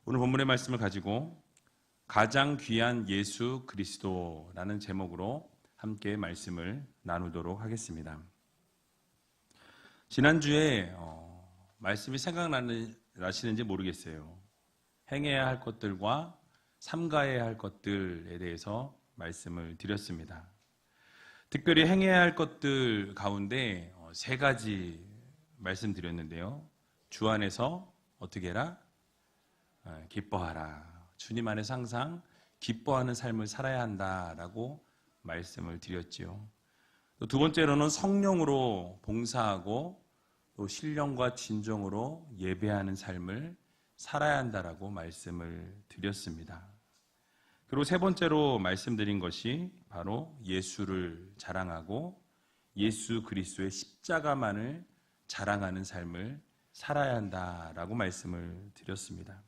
오늘 본문의 말씀을 가지고 가장 귀한 예수 그리스도라는 제목으로 함께 말씀을 나누도록 하겠습니다. 지난주에 말씀이 생각나시는지 모르겠어요. 행해야 할 것들과 삼가해야 할 것들에 대해서 말씀을 드렸습니다. 특별히 행해야 할 것들 가운데 세 가지 말씀드렸는데요. 주 안에서 어떻게 해라? 기뻐하라. 주님 안에서 항상 기뻐하는 삶을 살아야 한다라고 말씀을 드렸지요. 또 두 번째로는 성령으로 봉사하고 또 신령과 진정으로 예배하는 삶을 살아야 한다라고 말씀을 드렸습니다. 그리고 세 번째로 말씀드린 것이 바로 예수를 자랑하고 예수 그리스도의 십자가만을 자랑하는 삶을 살아야 한다라고 말씀을 드렸습니다.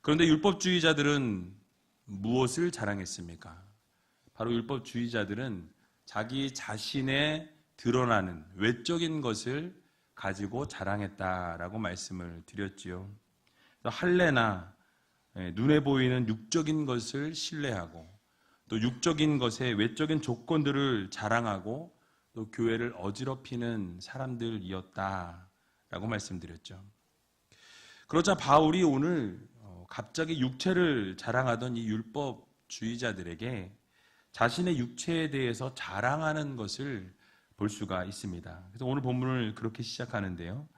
그런데 율법주의자들은 무엇을 자랑했습니까? 바로 율법주의자들은 자기 자신의 드러나는 외적인 것을 가지고 자랑했다라고 말씀을 드렸지요. 할례나 눈에 보이는 육적인 것을 신뢰하고 또 육적인 것의 외적인 조건들을 자랑하고 또 교회를 어지럽히는 사람들이었다라고 말씀드렸죠. 그러자 바울이 오늘 갑자기 육체를 자랑하던 이 율법주의자들에게 자신의 육체에 대해서 자랑하는 것을 볼 수가 있습니다. 그래서 오늘 본문을 그렇게 시작하는데요.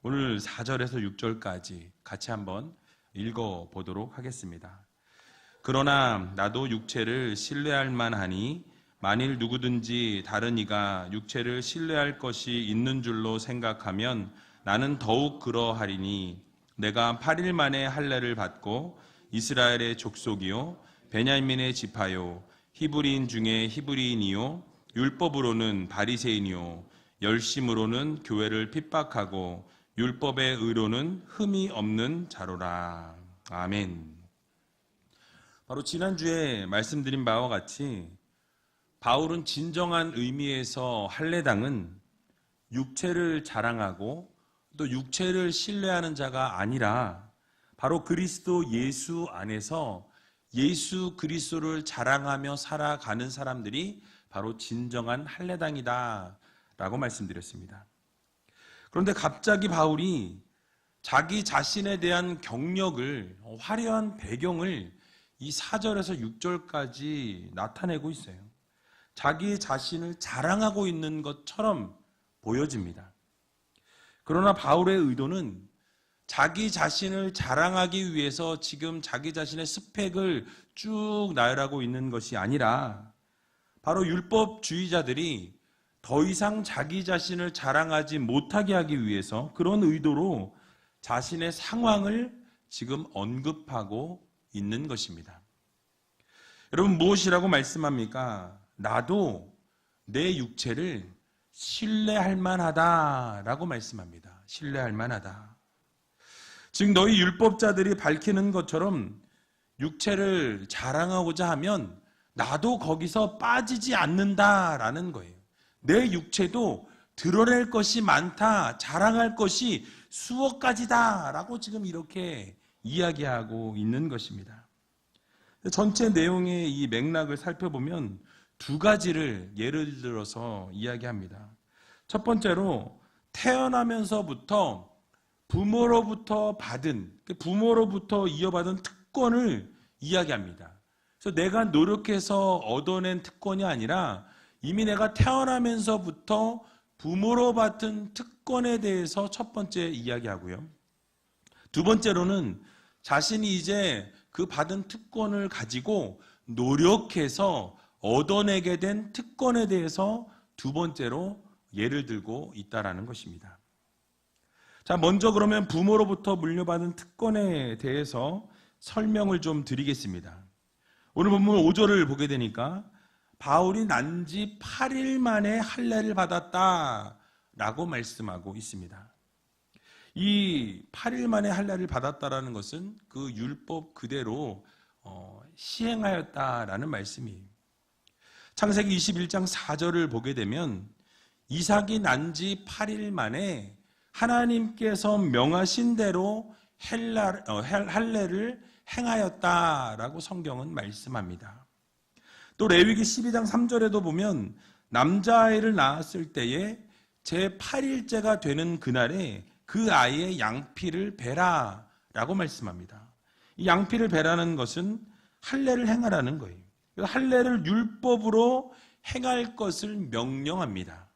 오늘 4절에서 6절까지 같이 한번 읽어보도록 하겠습니다. 그러나 나도 육체를 신뢰할 만하니 만일 누구든지 다른 이가 육체를 신뢰할 것이 있는 줄로 생각하면 나는 더욱 그러하리니 내가 8일 만에 할례를 받고 이스라엘의 족속이요 베냐민의 지파요 히브리인 중에 히브리인이요 율법으로는 바리새인이요 열심으로는 교회를 핍박하고 율법의 의로는 흠이 없는 자로라. 아멘. 바로 지난주에 말씀드린 바와 같이 바울은 진정한 의미에서 할례당은 육체를 자랑하고 또 육체를 신뢰하는 자가 아니라 바로 그리스도 예수 안에서 예수 그리스도를 자랑하며 살아가는 사람들이 바로 진정한 할례당이다 라고 말씀드렸습니다. 그런데 갑자기 바울이 자기 자신에 대한 경력을, 화려한 배경을 이 4절에서 6절까지 나타내고 있어요. 자기 자신을 자랑하고 있는 것처럼 보여집니다. 그러나 바울의 의도는 자기 자신을 자랑하기 위해서 지금 자기 자신의 스펙을 쭉 나열하고 있는 것이 아니라 바로 율법주의자들이 더 이상 자기 자신을 자랑하지 못하게 하기 위해서 그런 의도로 자신의 상황을 지금 언급하고 있는 것입니다. 여러분 무엇이라고 말씀합니까? 나도 내 육체를 신뢰할 만하다라고 말씀합니다. 신뢰할 만하다. 즉 너희 율법자들이 밝히는 것처럼 육체를 자랑하고자 하면 나도 거기서 빠지지 않는다라는 거예요. 내 육체도 드러낼 것이 많다, 자랑할 것이 수억 가지다라고 지금 이렇게 이야기하고 있는 것입니다. 전체 내용의 이 맥락을 살펴보면 두 가지를 예를 들어서 이야기합니다. 첫 번째로 태어나면서부터 부모로부터 이어받은 특권을 이야기합니다. 그래서 내가 노력해서 얻어낸 특권이 아니라 이미 내가 태어나면서부터 부모로 받은 특권에 대해서 첫 번째 이야기하고요. 두 번째로는 자신이 이제 그 받은 특권을 가지고 노력해서 얻어내게 된 특권에 대해서 두 번째로 예를 들고 있다라는 것입니다. 자, 먼저 그러면 부모로부터 물려받은 특권에 대해서 설명을 좀 드리겠습니다. 오늘 본문 5절을 보게 되니까 바울이 난 지 8일 만에 할례를 받았다라고 말씀하고 있습니다. 이 8일 만에 할례를 받았다라는 것은 그 율법 그대로 시행하였다라는 말씀이에요. 창세기 21장 4절을 보게 되면 이삭이 난 지 8일 만에 하나님께서 명하신 대로 할례를 행하였다라고 성경은 말씀합니다. 또 레위기 12장 3절에도 보면 남자아이를 낳았을 때에 제8일째가 되는 그날에 그 아이의 양피를 베라라고 말씀합니다. 이 양피를 베라는 것은 할례를 행하라는 거예요. 할례를 율법으로 행할 것을 명령합니다.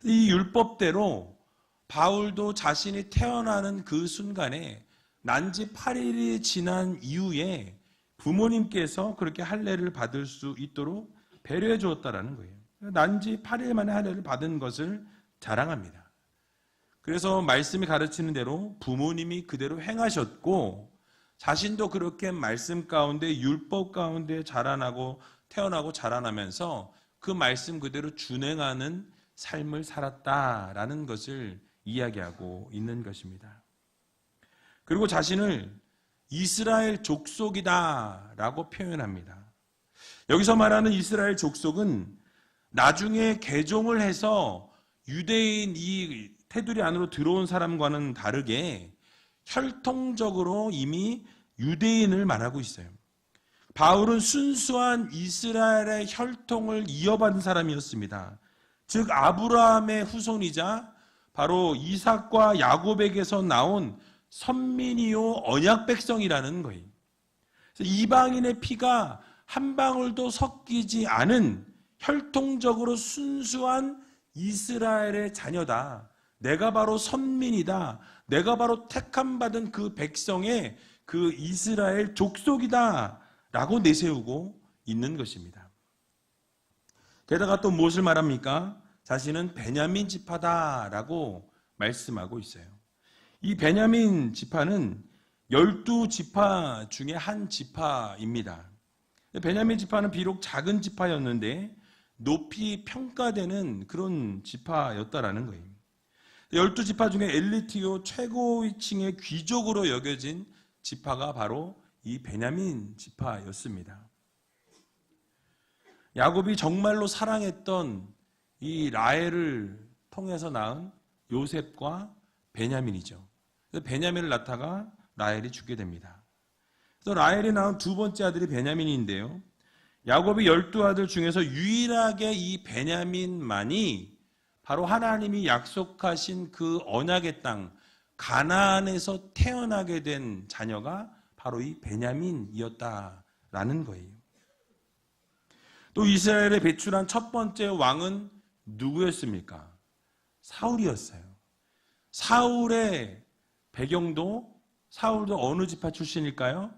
이 율법대로 바울도 자신이 태어나는 그 순간에 난지 8일이 지난 이후에 부모님께서 그렇게 할례를 받을 수 있도록 배려해 주었다라는 거예요. 난지 8일 만에 할례를 받은 것을 자랑합니다. 그래서 말씀이 가르치는 대로 부모님이 그대로 행하셨고 자신도 그렇게 말씀 가운데 율법 가운데 태어나고 자라나면서 그 말씀 그대로 준행하는 삶을 살았다라는 것을 이야기하고 있는 것입니다. 그리고 자신을 이스라엘 족속이다라고 표현합니다. 여기서 말하는 이스라엘 족속은 나중에 개종을 해서 유대인 이 테두리 안으로 들어온 사람과는 다르게 혈통적으로 이미 유대인을 말하고 있어요. 바울은 순수한 이스라엘의 혈통을 이어받은 사람이었습니다. 즉 아브라함의 후손이자 바로 이삭과 야곱에게서 나온 선민이요 언약 백성이라는 거예요. 그래서 이방인의 피가 한 방울도 섞이지 않은 혈통적으로 순수한 이스라엘의 자녀다. 내가 바로 선민이다. 내가 바로 택함받은 그 백성의 그 이스라엘 족속이다 라고 내세우고 있는 것입니다. 게다가 또 무엇을 말합니까? 자신은 베냐민 지파다라고 말씀하고 있어요. 이 베냐민 지파는 12지파 중에 한 지파입니다. 베냐민 지파는 비록 작은 지파였는데 높이 평가되는 그런 지파였다라는 거예요. 12지파 중에 엘리트요 최고위층의 귀족으로 여겨진 지파가 바로 이 베냐민 지파였습니다. 야곱이 정말로 사랑했던 이 라헬을 통해서 낳은 요셉과 베냐민이죠. 그래서 베냐민을 낳다가 라헬이 죽게 됩니다. 그래서 라헬이 낳은 두 번째 아들이 베냐민인데요. 야곱이 12아들 중에서 유일하게 이 베냐민만이 바로 하나님이 약속하신 그 언약의 땅 가나안에서 태어나게 된 자녀가 바로 이 베냐민이었다라는 거예요. 또 이스라엘에 배출한 첫 번째 왕은 누구였습니까? 사울이었어요. 사울의 배경도 사울도 어느 지파 출신일까요?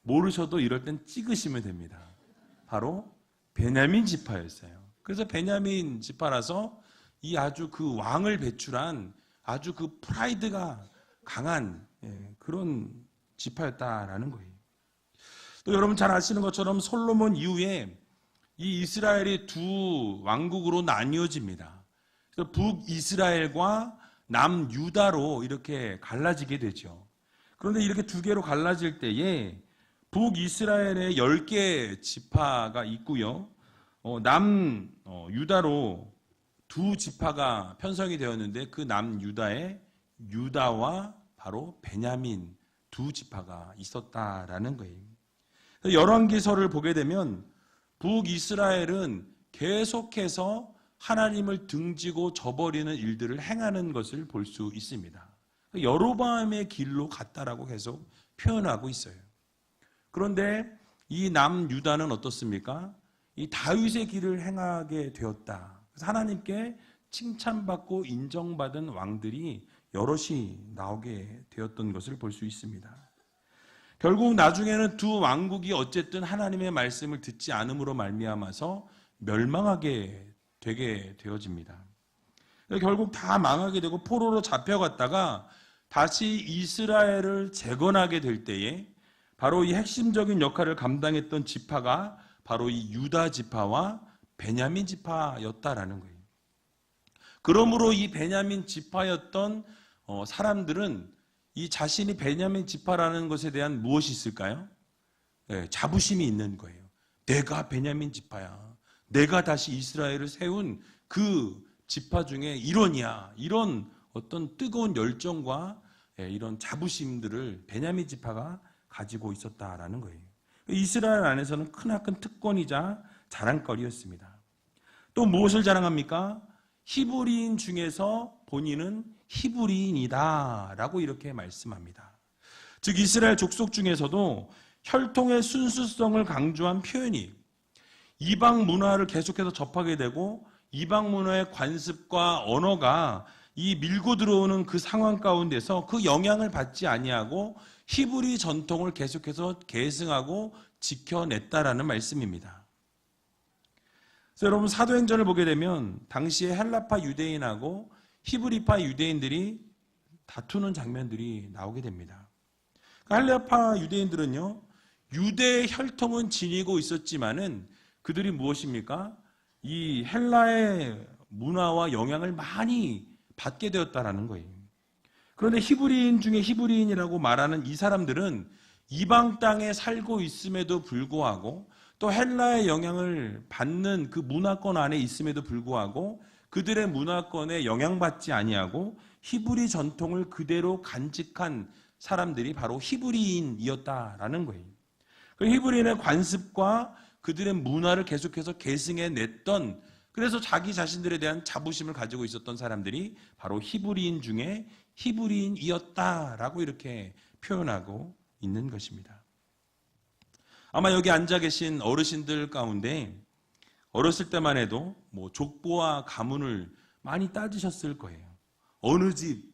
모르셔도 이럴 땐 찍으시면 됩니다. 바로 베냐민 지파였어요. 그래서 베냐민 지파라서 이 아주 그 왕을 배출한 아주 그 프라이드가 강한 그런 지파였다라는 거예요. 또 여러분 잘 아시는 것처럼 솔로몬 이후에 이 이스라엘이 두 왕국으로 나뉘어집니다. 그래서 북이스라엘과 남유다로 이렇게 갈라지게 되죠. 그런데 이렇게 두 개로 갈라질 때에 북이스라엘에 10개 지파가 있고요. 남유다로 두 지파가 편성이 되었는데 그 남유다에 유다와 바로 베냐민 두 지파가 있었다라는 거예요. 열왕기서를 보게 되면 북이스라엘은 계속해서 하나님을 등지고 저버리는 일들을 행하는 것을 볼 수 있습니다. 여로보암의 길로 갔다라고 계속 표현하고 있어요. 그런데 이 남유다는 어떻습니까? 이 다윗의 길을 행하게 되었다. 그래서 하나님께 칭찬받고 인정받은 왕들이 여럿이 나오게 되었던 것을 볼 수 있습니다. 결국 나중에는 두 왕국이 어쨌든 하나님의 말씀을 듣지 않음으로 말미암아서 멸망하게 되게 되어집니다. 결국 다 망하게 되고 포로로 잡혀갔다가 다시 이스라엘을 재건하게 될 때에 바로 이 핵심적인 역할을 감당했던 지파가 바로 이 유다 지파와 베냐민 지파였다라는 거예요. 그러므로 이 베냐민 지파였던 사람들은 이 자신이 베냐민 지파라는 것에 대한 무엇이 있을까요? 자부심이 있는 거예요. 내가 베냐민 지파야. 내가 다시 이스라엘을 세운 그 지파 중에 일원이야. 이런 어떤 뜨거운 열정과 이런 자부심들을 베냐민 지파가 가지고 있었다라는 거예요. 이스라엘 안에서는 크나큰 특권이자 자랑거리였습니다. 또 무엇을 자랑합니까? 히브리인 중에서 본인은 히브리인이다라고 이렇게 말씀합니다. 즉 이스라엘 족속 중에서도 혈통의 순수성을 강조한 표현이 이방 문화를 계속해서 접하게 되고 이방 문화의 관습과 언어가 이 밀고 들어오는 그 상황 가운데서 그 영향을 받지 아니하고 히브리 전통을 계속해서 계승하고 지켜냈다라는 말씀입니다. 그래서 여러분 사도행전을 보게 되면 당시에 헬라파 유대인하고 히브리파 유대인들이 다투는 장면들이 나오게 됩니다. 헬라파 유대인들은요, 유대의 혈통은 지니고 있었지만은 그들이 무엇입니까? 이 헬라의 문화와 영향을 많이 받게 되었다라는 거예요. 그런데 히브리인 중에 히브리인이라고 말하는 이 사람들은 이방 땅에 살고 있음에도 불구하고 또 헬라의 영향을 받는 그 문화권 안에 있음에도 불구하고 그들의 문화권에 영향받지 아니하고 히브리 전통을 그대로 간직한 사람들이 바로 히브리인이었다라는 거예요. 그 히브리인의 관습과 그들의 문화를 계속해서 계승해냈던, 그래서 자기 자신들에 대한 자부심을 가지고 있었던 사람들이 바로 히브리인 중에 히브리인이었다라고 이렇게 표현하고 있는 것입니다. 아마 여기 앉아 계신 어르신들 가운데 어렸을 때만 해도 뭐 족보와 가문을 많이 따지셨을 거예요. 어느 집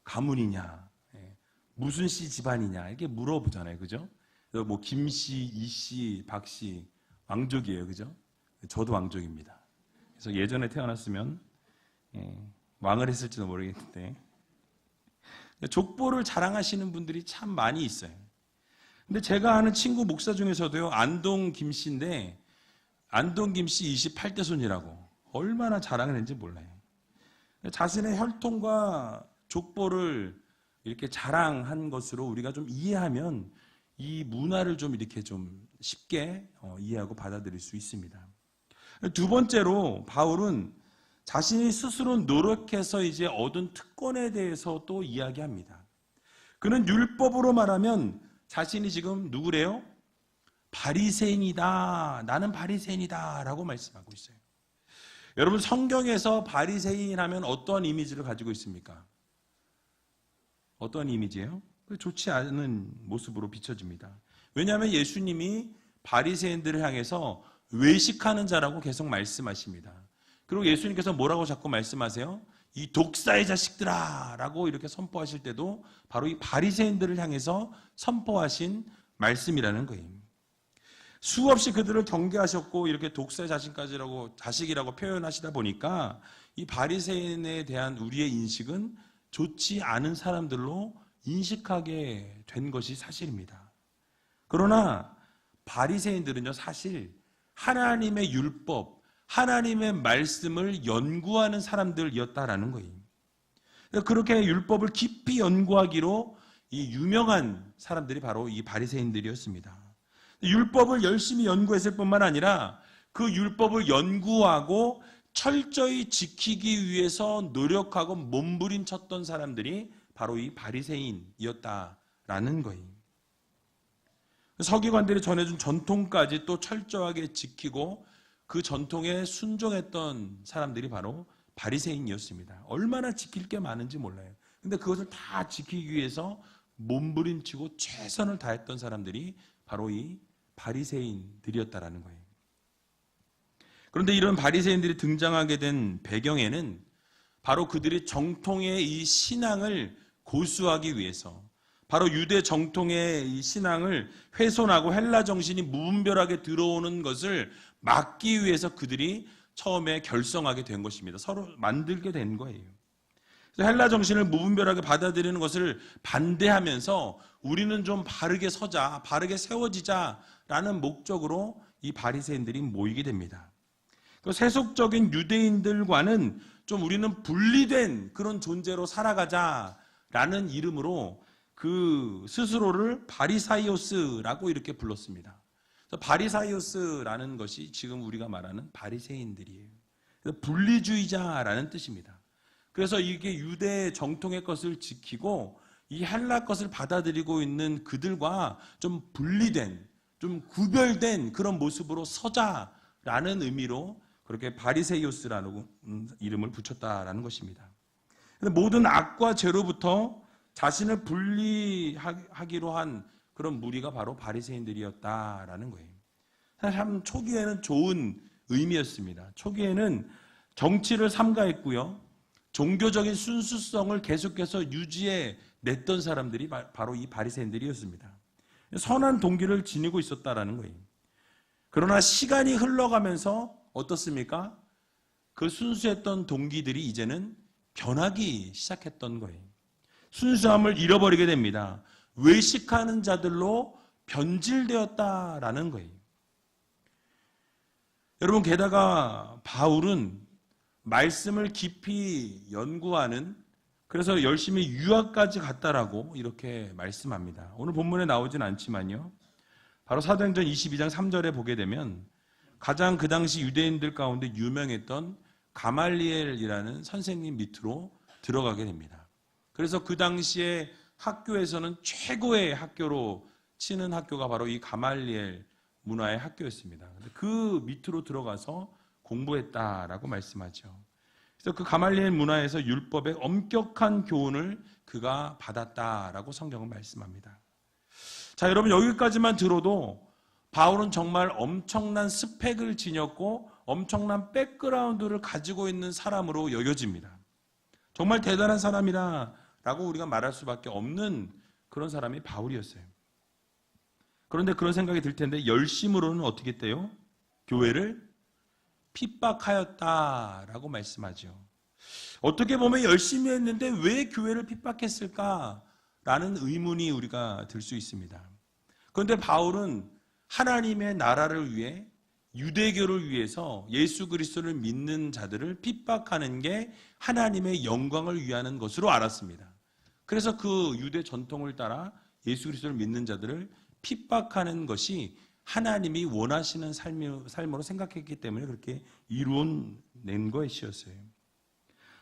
가문이냐, 무슨 씨 집안이냐 이렇게 물어보잖아요, 그죠? 뭐 김씨, 이씨, 박씨 왕족이에요, 그죠? 저도 왕족입니다. 그래서 예전에 태어났으면 왕을 했을지도 모르겠는데 족보를 자랑하시는 분들이 참 많이 있어요. 근데 제가 아는 친구 목사 중에서도요, 안동 김씨인데 안동 김씨 28대 손이라고 얼마나 자랑을 했는지 몰라요. 자신의 혈통과 족보를 이렇게 자랑한 것으로 우리가 좀 이해하면 이 문화를 좀 이렇게 좀 쉽게 이해하고 받아들일 수 있습니다. 두 번째로 바울은 자신이 스스로 노력해서 이제 얻은 특권에 대해서 또 이야기합니다. 그는 율법으로 말하면 자신이 지금 누구래요? 바리새인이다. 나는 바리새인이다. 라고 말씀하고 있어요. 여러분 성경에서 바리새인 하면 어떤 이미지를 가지고 있습니까? 어떤 이미지예요? 좋지 않은 모습으로 비춰집니다. 왜냐하면 예수님이 바리새인들을 향해서 외식하는 자라고 계속 말씀하십니다. 그리고 예수님께서 뭐라고 자꾸 말씀하세요? 이 독사의 자식들아 라고 이렇게 선포하실 때도 바로 이 바리새인들을 향해서 선포하신 말씀이라는 거예요. 수없이 그들을 경계하셨고 이렇게 독사의 자식이라고 표현하시다 보니까 이 바리새인에 대한 우리의 인식은 좋지 않은 사람들로 인식하게 된 것이 사실입니다. 그러나 바리새인들은요, 사실 하나님의 율법, 하나님의 말씀을 연구하는 사람들이었다라는 거예요. 그렇게 율법을 깊이 연구하기로 이 유명한 사람들이 바로 이 바리새인들이었습니다. 율법을 열심히 연구했을 뿐만 아니라 그 율법을 연구하고 철저히 지키기 위해서 노력하고 몸부림쳤던 사람들이 바로 이 바리새인이었다라는 거예요. 서기관들이 전해준 전통까지 또 철저하게 지키고 그 전통에 순종했던 사람들이 바로 바리새인이었습니다. 얼마나 지킬 게 많은지 몰라요. 근데 그것을 다 지키기 위해서 몸부림치고 최선을 다했던 사람들이 바로 이 바리새인들이었다라는 거예요. 그런데 이런 바리새인들이 등장하게 된 배경에는 바로 그들이 정통의 이 신앙을 고수하기 위해서, 바로 유대 정통의 이 신앙을 훼손하고 헬라 정신이 무분별하게 들어오는 것을 막기 위해서 그들이 처음에 결성하게 된 것입니다. 서로 만들게 된 거예요. 그래서 헬라 정신을 무분별하게 받아들이는 것을 반대하면서 우리는 좀 바르게 서자, 바르게 세워지자라는 목적으로 이 바리새인들이 모이게 됩니다. 그 세속적인 유대인들과는 좀 우리는 분리된 그런 존재로 살아가자라는 이름으로 그 스스로를 바리사이오스라고 이렇게 불렀습니다. 바리사이오스라는 것이 지금 우리가 말하는 바리새인들이에요. 분리주의자라는 뜻입니다. 그래서 이게 유대 정통의 것을 지키고 이 헬라 것을 받아들이고 있는 그들과 좀 분리된, 좀 구별된 그런 모습으로 서자라는 의미로 그렇게 바리세이오스라는 이름을 붙였다라는 것입니다. 모든 악과 죄로부터 자신을 분리하기로 한 그런 무리가 바로 바리새인들이었다라는 거예요. 참 초기에는 좋은 의미였습니다. 초기에는 정치를 삼가했고요. 종교적인 순수성을 계속해서 유지해 냈던 사람들이 바로 이 바리새인들이었습니다. 선한 동기를 지니고 있었다라는 거예요. 그러나 시간이 흘러가면서 어떻습니까? 그 순수했던 동기들이 이제는 변하기 시작했던 거예요. 순수함을 잃어버리게 됩니다. 외식하는 자들로 변질되었다라는 거예요. 여러분, 게다가 바울은 말씀을 깊이 연구하는, 그래서 열심히 유학까지 갔다라고 이렇게 말씀합니다. 오늘 본문에 나오진 않지만요. 바로 사도행전 22장 3절에 보게 되면 가장 그 당시 유대인들 가운데 유명했던 가말리엘이라는 선생님 밑으로 들어가게 됩니다. 그래서 그 당시에 학교에서는 최고의 학교로 치는 학교가 바로 이 가말리엘 문화의 학교였습니다. 그 밑으로 들어가서 공부했다라고 말씀하죠. 그래서 그 가말리엘 문화에서 율법의 엄격한 교훈을 그가 받았다라고 성경은 말씀합니다. 자, 여러분, 여기까지만 들어도 바울은 정말 엄청난 스펙을 지녔고 엄청난 백그라운드를 가지고 있는 사람으로 여겨집니다. 정말 대단한 사람이라고 우리가 말할 수밖에 없는 그런 사람이 바울이었어요. 그런데 그런 생각이 들 텐데 열심으로는 어떻게 했대요? 교회를 핍박하였다라고 말씀하죠. 어떻게 보면 열심히 했는데 왜 교회를 핍박했을까라는 의문이 우리가 들 수 있습니다. 그런데 바울은 하나님의 나라를 위해, 유대교를 위해서 예수 그리스도를 믿는 자들을 핍박하는 게 하나님의 영광을 위하는 것으로 알았습니다. 그래서 그 유대 전통을 따라 예수 그리스도를 믿는 자들을 핍박하는 것이 하나님이 원하시는 삶으로 생각했기 때문에 그렇게 이루어낸 것이었어요.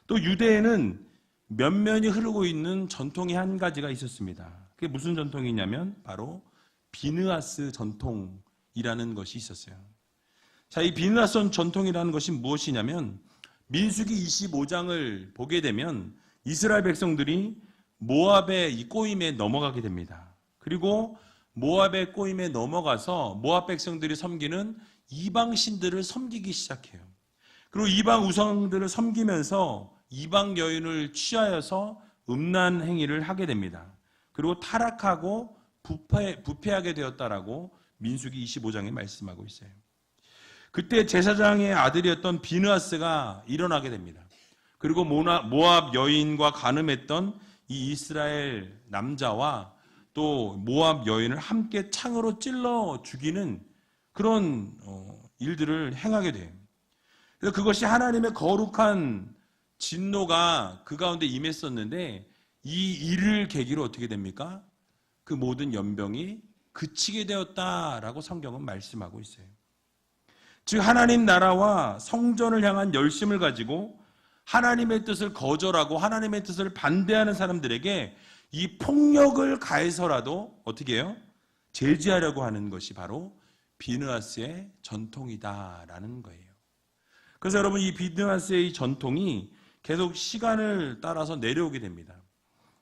또 유대에는 면면이 흐르고 있는 전통이 한 가지가 있었습니다. 그게 무슨 전통이냐면 바로 비느하스 전통이라는 것이 있었어요. 자, 이 비느하스 전통이라는 것이 무엇이냐면 민수기 25장을 보게 되면 이스라엘 백성들이 모압의 이 꼬임에 넘어가게 됩니다. 그리고 모압의 꼬임에 넘어가서 모압 백성들이 섬기는 이방 신들을 섬기기 시작해요. 그리고 이방 우상들을 섬기면서 이방 여인을 취하여서 음란 행위를 하게 됩니다. 그리고 타락하고 부패하게 되었다라고 민수기 25장에 말씀하고 있어요. 그때 제사장의 아들이었던 비느하스가 일어나게 됩니다. 그리고 모압 여인과 간음했던 이 이스라엘 남자와 또 모압 여인을 함께 창으로 찔러 죽이는 그런 일들을 행하게 돼요. 그래서 그것이 하나님의 거룩한 진노가 그 가운데 임했었는데 이 일을 계기로 어떻게 됩니까? 그 모든 연병이 그치게 되었다라고 성경은 말씀하고 있어요. 즉 하나님 나라와 성전을 향한 열심을 가지고 하나님의 뜻을 거절하고 하나님의 뜻을 반대하는 사람들에게 이 폭력을 가해서라도 어떻게 해요? 제지하려고 하는 것이 바로 비느하스의 전통이다라는 거예요. 그래서 여러분, 이 비느하스의 전통이 계속 시간을 따라서 내려오게 됩니다.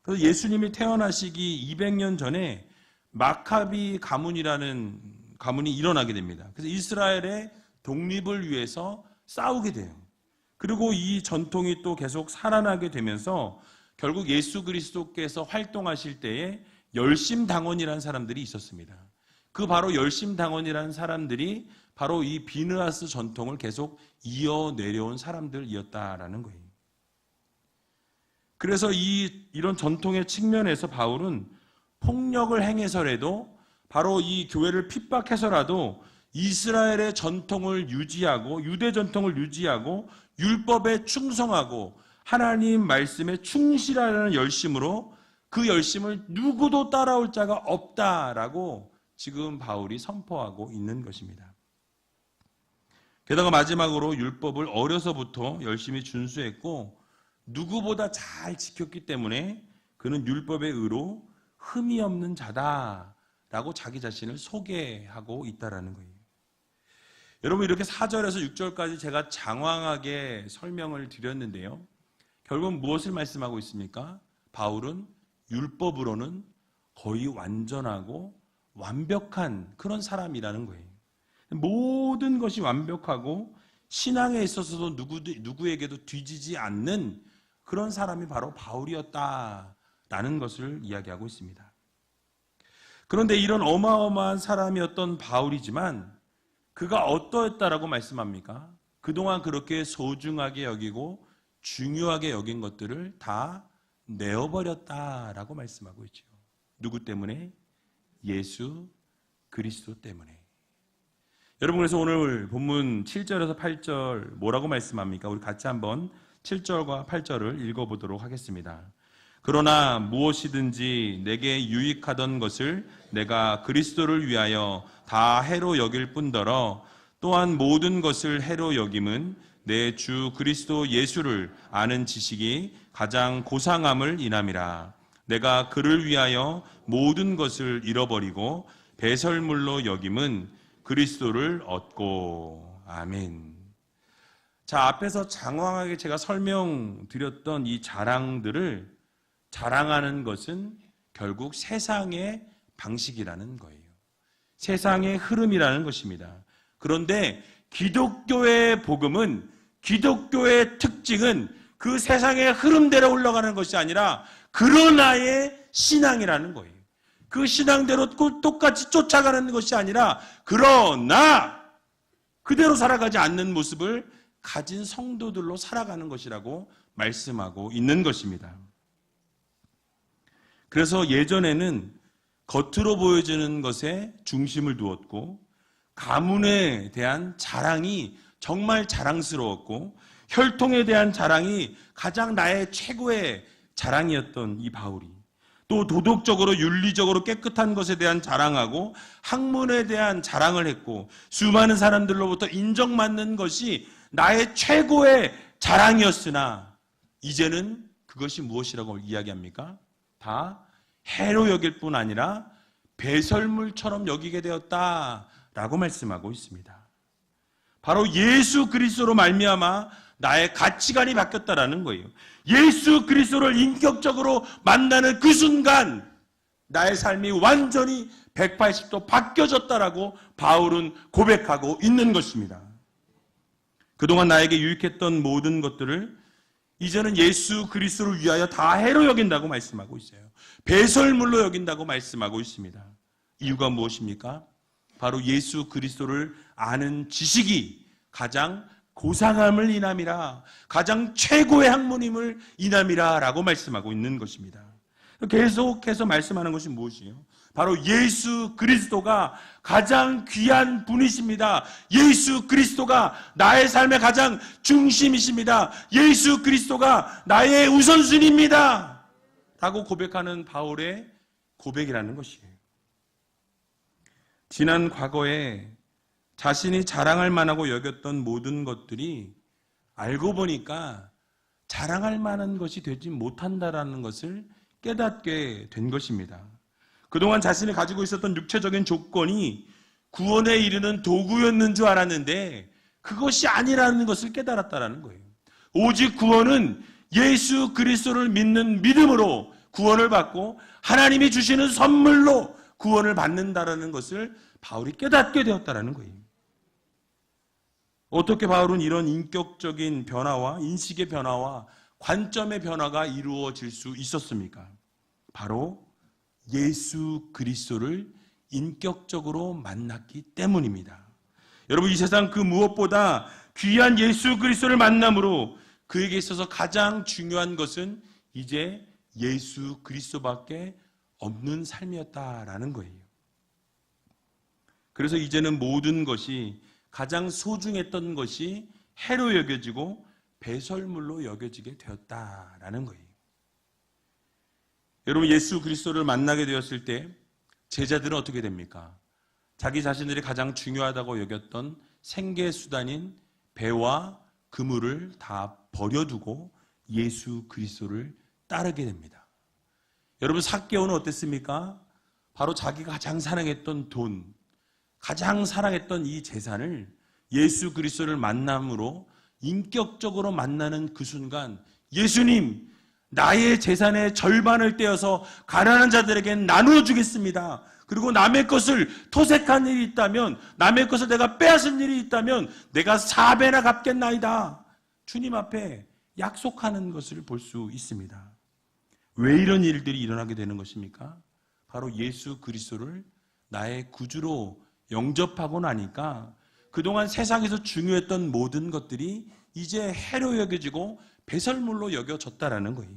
그래서 예수님이 태어나시기 200년 전에 마카비 가문이라는 가문이 일어나게 됩니다. 그래서 이스라엘의 독립을 위해서 싸우게 돼요. 그리고 이 전통이 또 계속 살아나게 되면서 결국 예수 그리스도께서 활동하실 때에 열심당원이라는 사람들이 있었습니다. 그 바로 열심당원이라는 사람들이 바로 이 비느하스 전통을 계속 이어내려온 사람들이었다라는 거예요. 그래서 이런 전통의 측면에서 바울은 폭력을 행해서라도 바로 이 교회를 핍박해서라도 이스라엘의 전통을 유지하고 유대 전통을 유지하고 율법에 충성하고 하나님 말씀에 충실하려는 열심으로 그 열심을 누구도 따라올 자가 없다라고 지금 바울이 선포하고 있는 것입니다. 게다가 마지막으로 율법을 어려서부터 열심히 준수했고 누구보다 잘 지켰기 때문에 그는 율법의 의로 흠이 없는 자다라고 자기 자신을 소개하고 있다라는 거예요. 여러분, 이렇게 4절에서 6절까지 제가 장황하게 설명을 드렸는데요. 결국 무엇을 말씀하고 있습니까? 바울은 율법으로는 거의 완전하고 완벽한 그런 사람이라는 거예요. 모든 것이 완벽하고 신앙에 있어서도 누구에게도 뒤지지 않는 그런 사람이 바로 바울이었다라는 것을 이야기하고 있습니다. 그런데 이런 어마어마한 사람이었던 바울이지만 그가 어떠했다라고 말씀합니까? 그동안 그렇게 소중하게 여기고 중요하게 여긴 것들을 다 내어버렸다라고 말씀하고 있죠. 누구 때문에? 예수 그리스도 때문에. 여러분, 그래서 오늘 본문 7절에서 8절 뭐라고 말씀합니까? 우리 같이 한번 7절과 8절을 읽어보도록 하겠습니다. 그러나 무엇이든지 내게 유익하던 것을 내가 그리스도를 위하여 다 해로 여길 뿐더러 또한 모든 것을 해로 여김은 내 주 그리스도 예수를 아는 지식이 가장 고상함을 인함이라. 내가 그를 위하여 모든 것을 잃어버리고 배설물로 여김은 그리스도를 얻고. 아멘. 자, 앞에서 장황하게 제가 설명드렸던 이 자랑들을 자랑하는 것은 결국 세상의 방식이라는 거예요. 세상의 흐름이라는 것입니다. 그런데 기독교의 복음은, 기독교의 특징은 그 세상의 흐름대로 흘러가는 것이 아니라 그러나의 신앙이라는 거예요. 그 신앙대로 똑같이 쫓아가는 것이 아니라 그러나 그대로 살아가지 않는 모습을 가진 성도들로 살아가는 것이라고 말씀하고 있는 것입니다. 그래서 예전에는 겉으로 보여지는 것에 중심을 두었고 가문에 대한 자랑이 정말 자랑스러웠고 혈통에 대한 자랑이 가장 나의 최고의 자랑이었던 이 바울이 또 도덕적으로 윤리적으로 깨끗한 것에 대한 자랑하고 학문에 대한 자랑을 했고 수많은 사람들로부터 인정받는 것이 나의 최고의 자랑이었으나 이제는 그것이 무엇이라고 이야기합니까? 다 해로 여길 뿐 아니라 배설물처럼 여기게 되었다라고 말씀하고 있습니다. 바로 예수 그리스도로 말미암아 나의 가치관이 바뀌었다라는 거예요. 예수 그리스도를 인격적으로 만나는 그 순간 나의 삶이 완전히 180도 바뀌어졌다라고 바울은 고백하고 있는 것입니다. 그동안 나에게 유익했던 모든 것들을 이제는 예수 그리스도를 위하여 다 해로 여긴다고 말씀하고 있어요. 배설물로 여긴다고 말씀하고 있습니다. 이유가 무엇입니까? 바로 예수 그리스도를 아는 지식이 가장 고상함을 인함이라, 가장 최고의 학문임을 인함이라 라고 말씀하고 있는 것입니다. 계속해서 말씀하는 것이 무엇이에요? 바로 예수 그리스도가 가장 귀한 분이십니다. 예수 그리스도가 나의 삶의 가장 중심이십니다. 예수 그리스도가 나의 우선순위입니다 라고 고백하는 바울의 고백이라는 것이에요. 지난 과거에 자신이 자랑할 만하고 여겼던 모든 것들이 알고 보니까 자랑할 만한 것이 되지 못한다라는 것을 깨닫게 된 것입니다. 그동안 자신이 가지고 있었던 육체적인 조건이 구원에 이르는 도구였는 줄 알았는데 그것이 아니라는 것을 깨달았다라는 거예요. 오직 구원은 예수 그리스도를 믿는 믿음으로 구원을 받고 하나님이 주시는 선물로 구원을 받는다라는 것을 바울이 깨닫게 되었다라는 거예요. 어떻게 바울은 이런 인격적인 변화와 인식의 변화와 관점의 변화가 이루어질 수 있었습니까? 바로 예수 그리스도를 인격적으로 만났기 때문입니다. 여러분, 이 세상 그 무엇보다 귀한 예수 그리스도를 만남으로 그에게 있어서 가장 중요한 것은 이제 예수 그리스도밖에 없는 삶이었다라는 거예요. 그래서 이제는 모든 것이 가장 소중했던 것이 해로 여겨지고 배설물로 여겨지게 되었다라는 거예요. 여러분, 예수 그리스도를 만나게 되었을 때 제자들은 어떻게 됩니까? 자기 자신들이 가장 중요하다고 여겼던 생계 수단인 배와 그물을 다 버려두고 예수 그리스도를 따르게 됩니다. 여러분, 삭개오는 어땠습니까? 바로 자기가 가장 사랑했던 돈, 가장 사랑했던 이 재산을 예수 그리스도를 만남으로 인격적으로 만나는 그 순간, 예수님, 나의 재산의 절반을 떼어서 가난한 자들에게 나누어주겠습니다. 그리고 남의 것을 토색한 일이 있다면, 남의 것을 내가 빼앗은 일이 있다면 내가 4배나 갚겠나이다. 주님 앞에 약속하는 것을 볼 수 있습니다. 왜 이런 일들이 일어나게 되는 것입니까? 바로 예수 그리스도를 나의 구주로 영접하고 나니까 그동안 세상에서 중요했던 모든 것들이 이제 해로 여겨지고 배설물로 여겨졌다라는 거예요.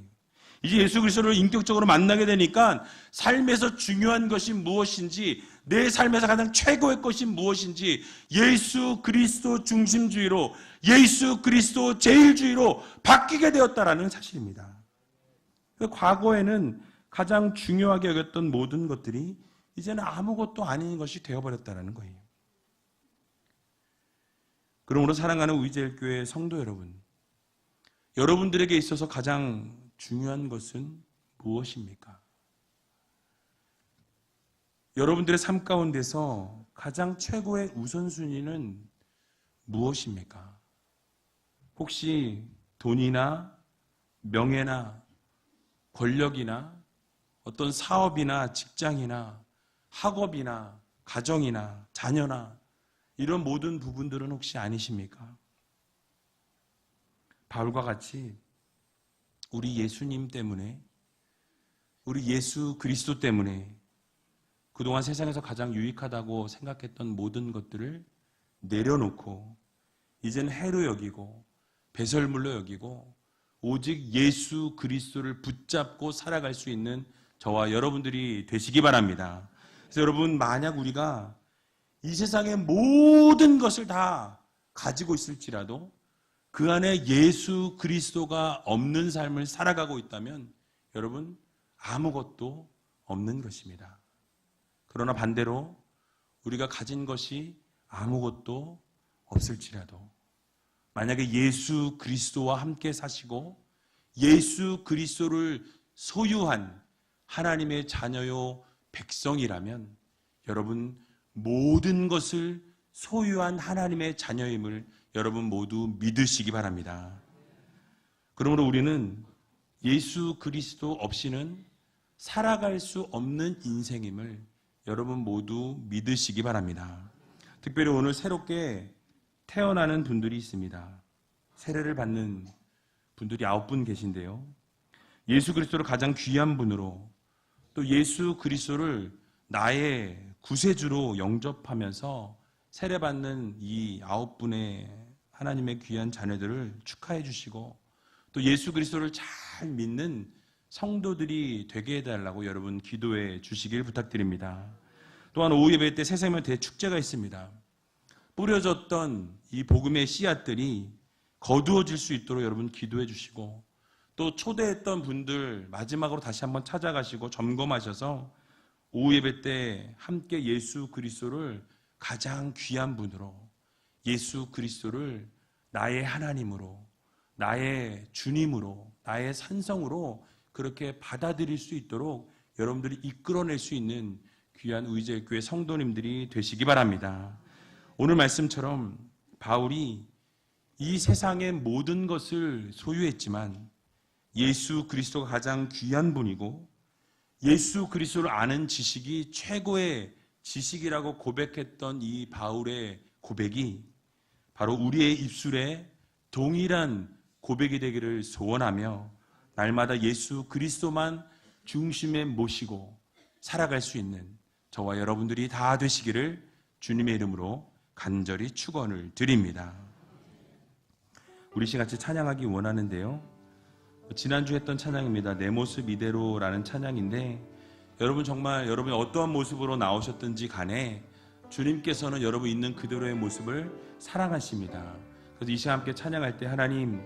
이제 예수 그리스도를 인격적으로 만나게 되니까 삶에서 중요한 것이 무엇인지, 내 삶에서 가장 최고의 것이 무엇인지 예수 그리스도 중심주의로, 예수 그리스도 제일주의로 바뀌게 되었다라는 사실입니다. 과거에는 가장 중요하게 여겼던 모든 것들이 이제는 아무것도 아닌 것이 되어버렸다는 거예요. 그러므로 사랑하는 우리제일교회 성도 여러분, 여러분들에게 있어서 가장 중요한 것은 무엇입니까? 여러분들의 삶 가운데서 가장 최고의 우선순위는 무엇입니까? 혹시 돈이나 명예나 권력이나 어떤 사업이나 직장이나 학업이나 가정이나 자녀나 이런 모든 부분들은 혹시 아니십니까? 바울과 같이 우리 예수님 때문에, 우리 예수 그리스도 때문에 그동안 세상에서 가장 유익하다고 생각했던 모든 것들을 내려놓고 이제는 해로 여기고 배설물로 여기고 오직 예수 그리스도를 붙잡고 살아갈 수 있는 저와 여러분들이 되시기 바랍니다. 그래서 여러분, 만약 우리가 이 세상의 모든 것을 다 가지고 있을지라도 그 안에 예수 그리스도가 없는 삶을 살아가고 있다면 여러분, 아무것도 없는 것입니다. 그러나 반대로 우리가 가진 것이 아무것도 없을지라도 만약에 예수 그리스도와 함께 사시고 예수 그리스도를 소유한 하나님의 자녀요 백성이라면 여러분, 모든 것을 소유한 하나님의 자녀임을 여러분 모두 믿으시기 바랍니다. 그러므로 우리는 예수 그리스도 없이는 살아갈 수 없는 인생임을 여러분 모두 믿으시기 바랍니다. 특별히 오늘 새롭게 태어나는 분들이 있습니다. 세례를 받는 분들이 9분 계신데요. 예수 그리스도를 가장 귀한 분으로, 또 예수 그리스도를 나의 구세주로 영접하면서 세례받는 이 9분의 하나님의 귀한 자녀들을 축하해 주시고 또 예수 그리스도를 잘 믿는 성도들이 되게 해달라고 여러분 기도해 주시길 부탁드립니다. 또한 오후 예배 때 새생명 대축제가 있습니다. 뿌려졌던 이 복음의 씨앗들이 거두어질 수 있도록 여러분 기도해 주시고 또 초대했던 분들 마지막으로 다시 한번 찾아가시고 점검하셔서 오후 예배 때 함께 예수 그리스도를 가장 귀한 분으로, 예수 그리스도를 나의 하나님으로, 나의 주님으로, 나의 산성으로 그렇게 받아들일 수 있도록 여러분들이 이끌어낼 수 있는 귀한 의제교회 성도님들이 되시기 바랍니다. 오늘 말씀처럼 바울이 이 세상의 모든 것을 소유했지만 예수 그리스도가 가장 귀한 분이고 예수 그리스도를 아는 지식이 최고의 지식이라고 고백했던 이 바울의 고백이 바로 우리의 입술에 동일한 고백이 되기를 소원하며 날마다 예수 그리스도만 중심에 모시고 살아갈 수 있는 저와 여러분들이 다 되시기를 주님의 이름으로 간절히 축원을 드립니다. 우리 시같이 찬양하기 원하는데요. 지난주 했던 찬양입니다. 내 모습 이대로라는 찬양인데 여러분 정말 여러분이 어떠한 모습으로 나오셨든지 간에 주님께서는 여러분 있는 그대로의 모습을 사랑하십니다. 그래서 이 시간 함께 찬양할 때 하나님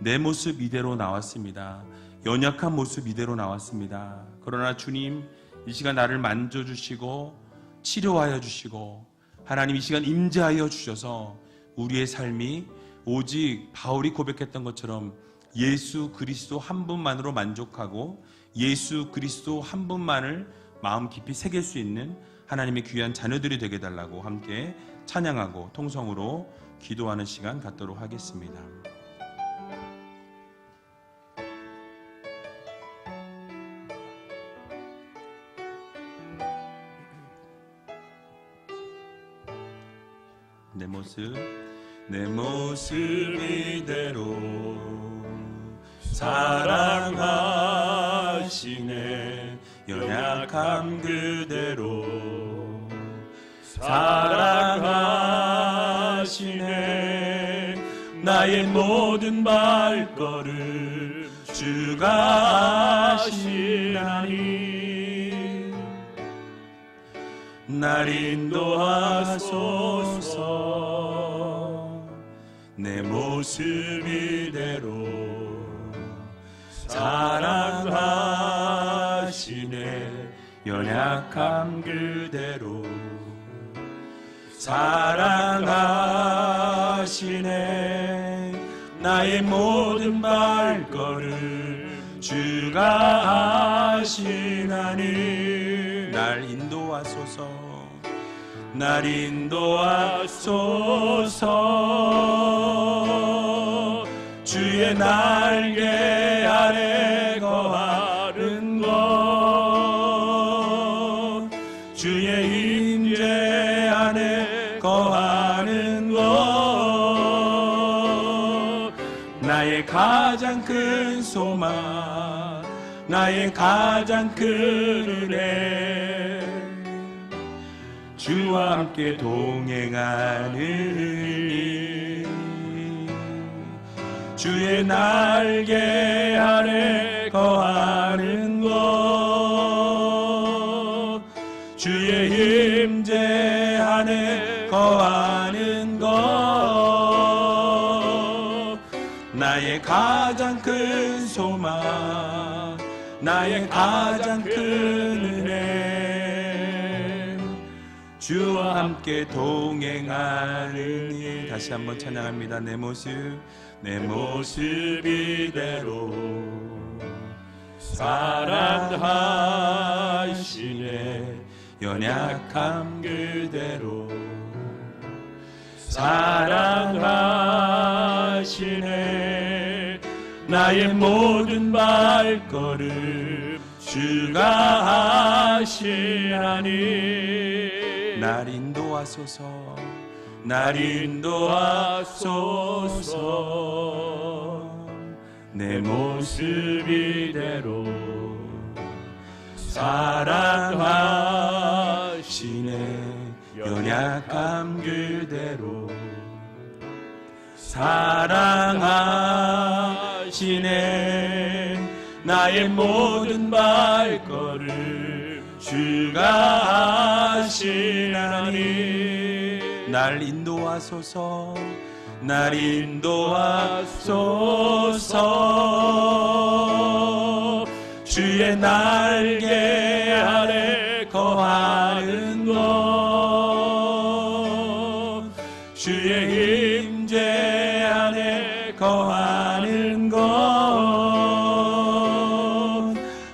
내 모습 이대로 나왔습니다. 연약한 모습 이대로 나왔습니다. 그러나 주님 이 시간 나를 만져주시고 치료하여 주시고 하나님 이 시간 임재하여 주셔서 우리의 삶이 오직 바울이 고백했던 것처럼 예수 그리스도 한 분만으로 만족하고 예수 그리스도 한 분만을 마음 깊이 새길 수 있는 하나님의 귀한 자녀들이 되게 달라고 함께 찬양하고 통성으로 기도하는 시간 갖도록 하겠습니다. 내 모습 이대로 사랑하시네. 연약함 그대로 사랑하시네. 나의 모든 발걸음 주가 하시나니 날 인도하소서. 내 모습 이대로 사랑하시네. 연약함 그대로 사랑하시네. 나의 모든 발걸음 주가 하시나니 날 인도하소서. 날 인도하소서. 주의 날개 아래 거하는 것, 주의 임재 안에 거하는 것, 나의 가장 큰 소망, 나의 가장 큰 은혜, 주와 함께 동행하는 일, 주의 날개 아래 거하는 것, 주의 임재 안에 거하는 것, 나의 가장 큰 소망, 나의 가장 큰 은혜, 주와 함께 동행하는 일. 다시 한번 찬양합니다. 내 모습 이대로 사랑하시네. 연약함 그대로 사랑하시네. 나의 모든 발걸음 주가 하시나니 날 인도하소서. 날 인도하소서. 내 모습 이대로 사랑하시네. 연약함 그대로 사랑하시네. 나의 모든 발걸음 주가 하시나니 날 인도하소서. 날 인도하소서. 주의 날개 아래 거하는 것, 주의 임재 안에 거하는 것,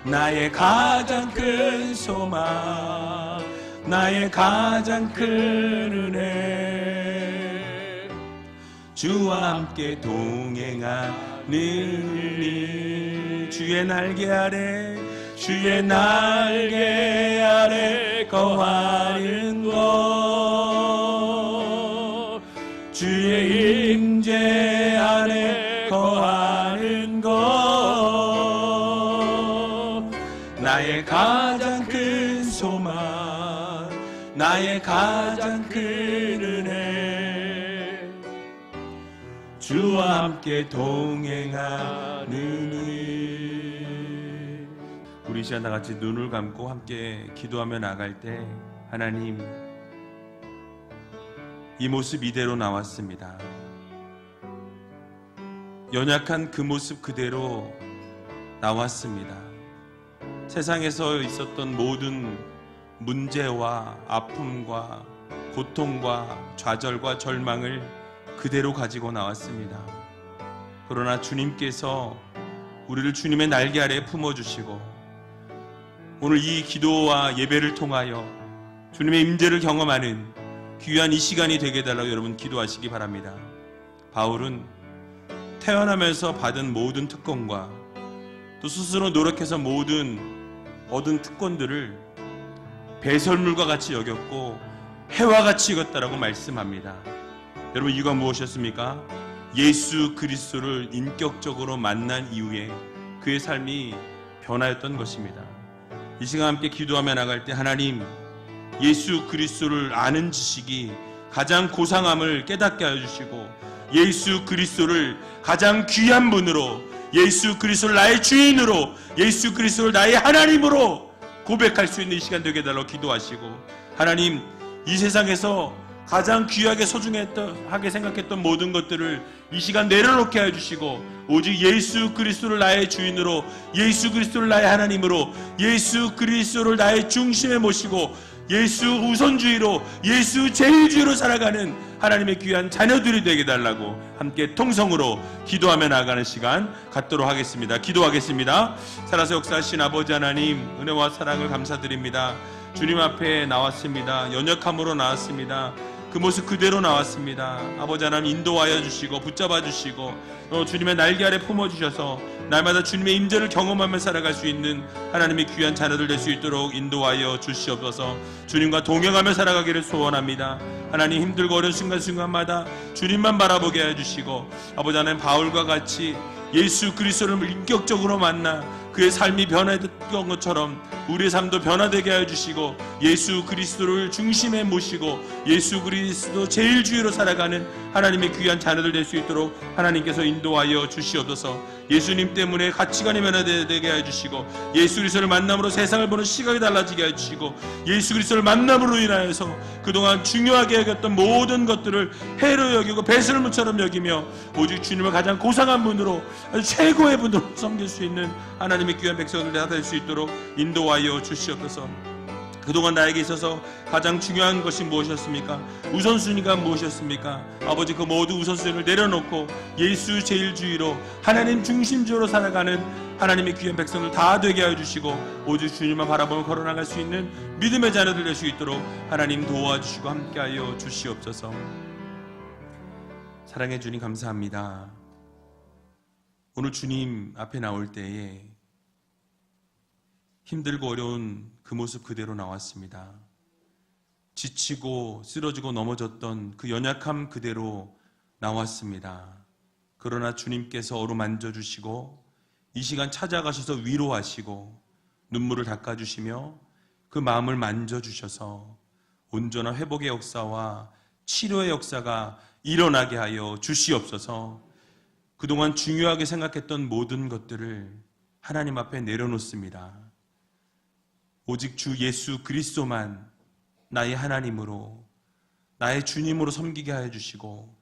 나의 가장 큰 소망, 나의 가장 큰 은혜, 주와 함께 동행하는 일, 주의 날개 아래, 주의 날개 아래 거하는 것, 주의 임재 안에 거하는 것, 나의 가장 큰 소망, 나의 가장 큰 은혜, 주와 함께 동행하는 일. 우리 시간 다 같이 눈을 감고 함께 기도하며 나갈 때, 하나님, 이 모습 이대로 나왔습니다. 연약한 그 모습 그대로 나왔습니다. 세상에서 있었던 모든 문제와 아픔과 고통과 좌절과 절망을 그대로 가지고 나왔습니다. 그러나 주님께서 우리를 주님의 날개 아래 품어주시고 오늘 이 기도와 예배를 통하여 주님의 임재를 경험하는 귀한 이 시간이 되게 해달라고 여러분 기도하시기 바랍니다. 바울은 태어나면서 받은 모든 특권과 또 스스로 노력해서 모든 얻은 특권들을 배설물과 같이 여겼고 해와 같이 여겼다라고 말씀합니다. 여러분 이유가 무엇이었습니까? 예수 그리스도를 인격적으로 만난 이후에 그의 삶이 변화였던 것입니다. 이 시간 함께 기도하며 나갈 때 하나님 예수 그리스도를 아는 지식이 가장 고상함을 깨닫게 하여 주시고 예수 그리스도를 가장 귀한 분으로 예수 그리스도를 나의 주인으로 예수 그리스도를 나의 하나님으로 고백할 수 있는 이 시간 되게 해달라고 기도하시고 하나님 이 세상에서 가장 귀하게 소중하게 생각했던 모든 것들을 이 시간 내려놓게 해주시고 오직 예수 그리스도를 나의 주인으로 예수 그리스도를 나의 하나님으로 예수 그리스도를 나의 중심에 모시고 예수 우선주의로 예수 제일주의로 살아가는 하나님의 귀한 자녀들이 되게 달라고 함께 통성으로 기도하며 나아가는 시간 갖도록 하겠습니다. 기도하겠습니다. 살아서 역사하신 아버지 하나님 은혜와 사랑을 감사드립니다. 주님 앞에 나왔습니다. 연약함으로 나왔습니다. 그 모습 그대로 나왔습니다. 아버지 하나님 인도하여 주시고 붙잡아 주시고 주님의 날개 아래 품어주셔서 날마다 주님의 임재를 경험하며 살아갈 수 있는 하나님의 귀한 자녀들 될 수 있도록 인도하여 주시옵소서. 주님과 동행하며 살아가기를 소원합니다. 하나님 힘들고 어려운 순간순간마다 주님만 바라보게 해주시고 아버지 하나님 바울과 같이 예수 그리스도를 인격적으로 만나 그의 삶이 변화됐던 것처럼 우리의 삶도 변화되게 하여 주시고 예수 그리스도를 중심에 모시고 예수 그리스도 제일주의로 살아가는 하나님의 귀한 자녀들 될 수 있도록 하나님께서 인도하여 주시옵소서. 예수님 때문에 가치관이 변화되게 하여 주시고 예수 그리스도를 만남으로 세상을 보는 시각이 달라지게 하여 주시고 예수 그리스도를 만남으로 인하여서 그동안 중요하게 여겼던 모든 것들을 해로 여기고 배설물처럼 여기며 오직 주님을 가장 고상한 분으로 아주 최고의 분으로 섬길 수 있는 하나님의 귀한 백성들 될 수 있도록 인도하여 주시옵소서. 그동안 나에게 있어서 가장 중요한 것이 무엇이었습니까? 우선순위가 무엇이었습니까? 아버지 그 모두 우선순위를 내려놓고 예수 제일주의로 하나님 중심주의로 살아가는 하나님의 귀한 백성들 다 되게 하여 주시고 오직 주님만 바라보며 걸어나갈 수 있는 믿음의 자녀들 될 수 있도록 하나님 도와주시고 함께하여 주시옵소서. 사랑해 주님 감사합니다. 오늘 주님 앞에 나올 때에 힘들고 어려운 그 모습 그대로 나왔습니다. 지치고 쓰러지고 넘어졌던 그 연약함 그대로 나왔습니다. 그러나 주님께서 어루만져 주시고 이 시간 찾아가셔서 위로하시고 눈물을 닦아주시며 그 마음을 만져주셔서 온전한 회복의 역사와 치료의 역사가 일어나게 하여 주시옵소서. 그동안 중요하게 생각했던 모든 것들을 하나님 앞에 내려놓습니다. 오직 주 예수 그리스도만 나의 하나님으로 나의 주님으로 섬기게 하여 주시고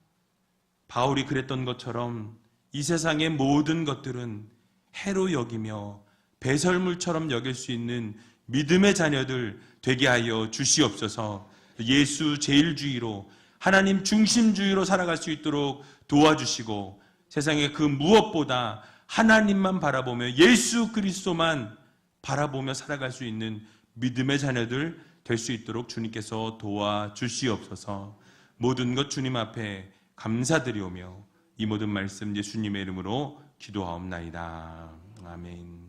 바울이 그랬던 것처럼 이 세상의 모든 것들은 해로 여기며 배설물처럼 여길 수 있는 믿음의 자녀들 되게 하여 주시옵소서. 예수 제일주의로 하나님 중심주의로 살아갈 수 있도록 도와주시고 세상의 그 무엇보다 하나님만 바라보며 예수 그리스도만 바라보며 살아갈 수 있는 믿음의 자녀들 될 수 있도록 주님께서 도와주시옵소서. 모든 것 주님 앞에 감사드리오며 이 모든 말씀 예수님의 이름으로 기도하옵나이다. 아멘.